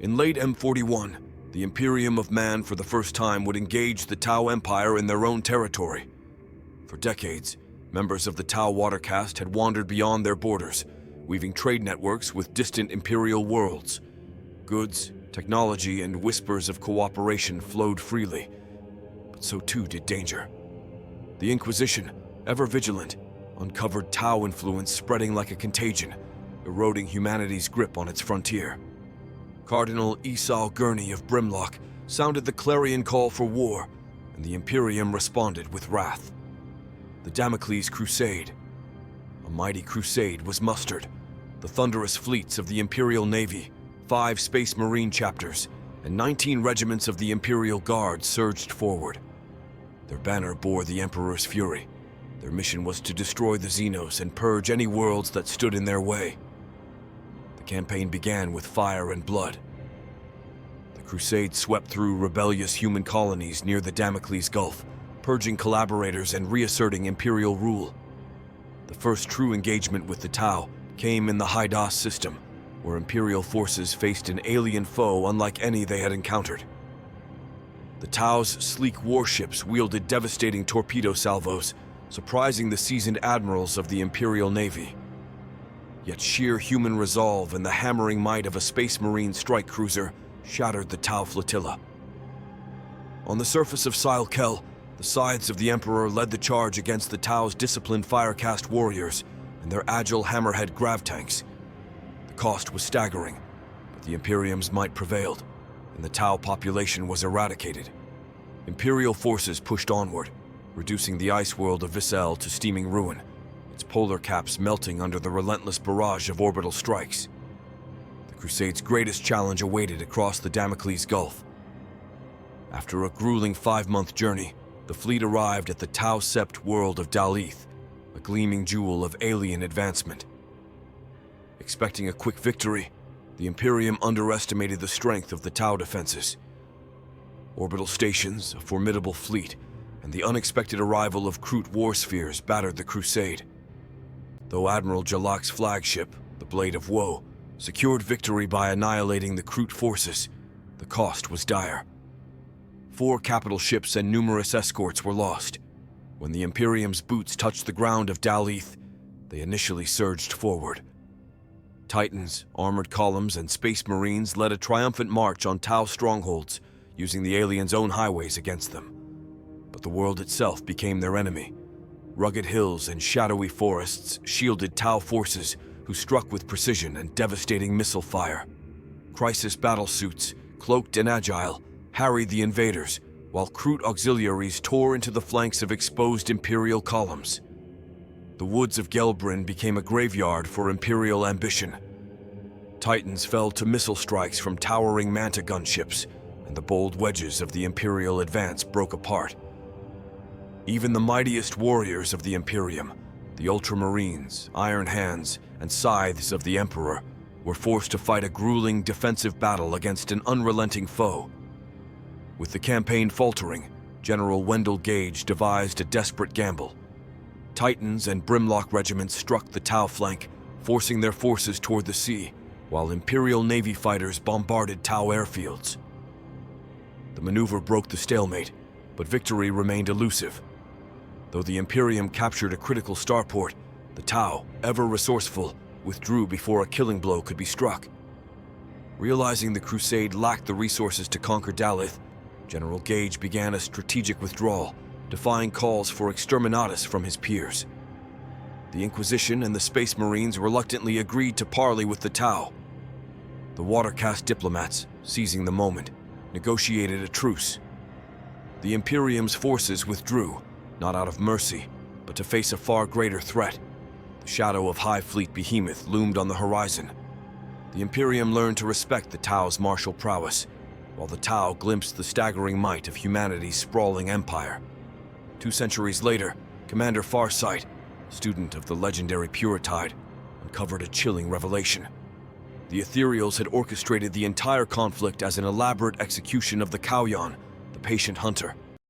In late M41, the Imperium of Man for the first time would engage the Tau Empire in their own territory. For decades, members of the Tau water caste had wandered beyond their borders, weaving trade networks with distant Imperial worlds. Goods, technology, and whispers of cooperation flowed freely, but so too did danger. The Inquisition, ever vigilant, uncovered Tau influence spreading like a contagion, eroding humanity's grip on its frontier. Cardinal Esau Gurney of Brimlock sounded the clarion call for war, and the Imperium responded with wrath. The Damocles Crusade. A mighty crusade was mustered. The thunderous fleets of the Imperial Navy, 5 Space Marine chapters, and 19 regiments of the Imperial Guard surged forward. Their banner bore the Emperor's fury. Their mission was to destroy the Xenos and purge any worlds that stood in their way. The campaign began with fire and blood. The crusade swept through rebellious human colonies near the Damocles Gulf, purging collaborators and reasserting Imperial rule. The first true engagement with the Tau came in the Hydas system, where Imperial forces faced an alien foe unlike any they had encountered. The Tau's sleek warships wielded devastating torpedo salvos, surprising the seasoned admirals of the Imperial Navy. Yet sheer human resolve and the hammering might of a Space Marine strike cruiser shattered the Tau flotilla. On the surface of Sile-Kel, the Scythes of the Emperor led the charge against the Tau's disciplined firecast warriors and their agile hammerhead grav tanks. The cost was staggering, but the Imperium's might prevailed, and the Tau population was eradicated. Imperial forces pushed onward, reducing the ice world of Vissel to steaming ruin, its polar caps melting under the relentless barrage of orbital strikes. The Crusade's greatest challenge awaited across the Damocles Gulf. After a grueling 5-month journey, the fleet arrived at the Tau-sept world of Dal'Eth, a gleaming jewel of alien advancement. Expecting a quick victory, the Imperium underestimated the strength of the Tau defenses. Orbital stations, a formidable fleet, and the unexpected arrival of Kroot war spheres battered the crusade. Though Admiral Jalak's flagship, the Blade of Woe, secured victory by annihilating the Kroot forces, the cost was dire. 4 capital ships and numerous escorts were lost. When the Imperium's boots touched the ground of Dal'Eth, they initially surged forward. Titans, armored columns, and Space Marines led a triumphant march on Tau strongholds, using the aliens' own highways against them. But the world itself became their enemy. Rugged hills and shadowy forests shielded Tau forces who struck with precision and devastating missile fire. Crisis battlesuits, cloaked and agile, harried the invaders, while Kroot auxiliaries tore into the flanks of exposed Imperial columns. The woods of Gelbrin became a graveyard for Imperial ambition. Titans fell to missile strikes from towering Manta gunships, and the bold wedges of the Imperial advance broke apart. Even the mightiest warriors of the Imperium, the Ultramarines, Iron Hands, and Scythes of the Emperor, were forced to fight a grueling defensive battle against an unrelenting foe. With the campaign faltering, General Wendell Gage devised a desperate gamble. Titans and Brimlock regiments struck the Tau flank, forcing their forces toward the sea, while Imperial Navy fighters bombarded Tau airfields. The maneuver broke the stalemate, but victory remained elusive. Though the Imperium captured a critical starport, the Tau, ever resourceful, withdrew before a killing blow could be struck. Realizing the Crusade lacked the resources to conquer Dal'Eth, General Gage began a strategic withdrawal, defying calls for exterminatus from his peers. The Inquisition and the Space Marines reluctantly agreed to parley with the Tau. The water-caste diplomats, seizing the moment, negotiated a truce. The Imperium's forces withdrew, not out of mercy, but to face a far greater threat. The shadow of High Fleet Behemoth loomed on the horizon. The Imperium learned to respect the Tau's martial prowess, while the Tau glimpsed the staggering might of humanity's sprawling empire. 2 centuries later, Commander Farsight, student of the legendary Puritide, uncovered a chilling revelation. The Ethereals had orchestrated the entire conflict as an elaborate execution of the Kauyon, the patient hunter.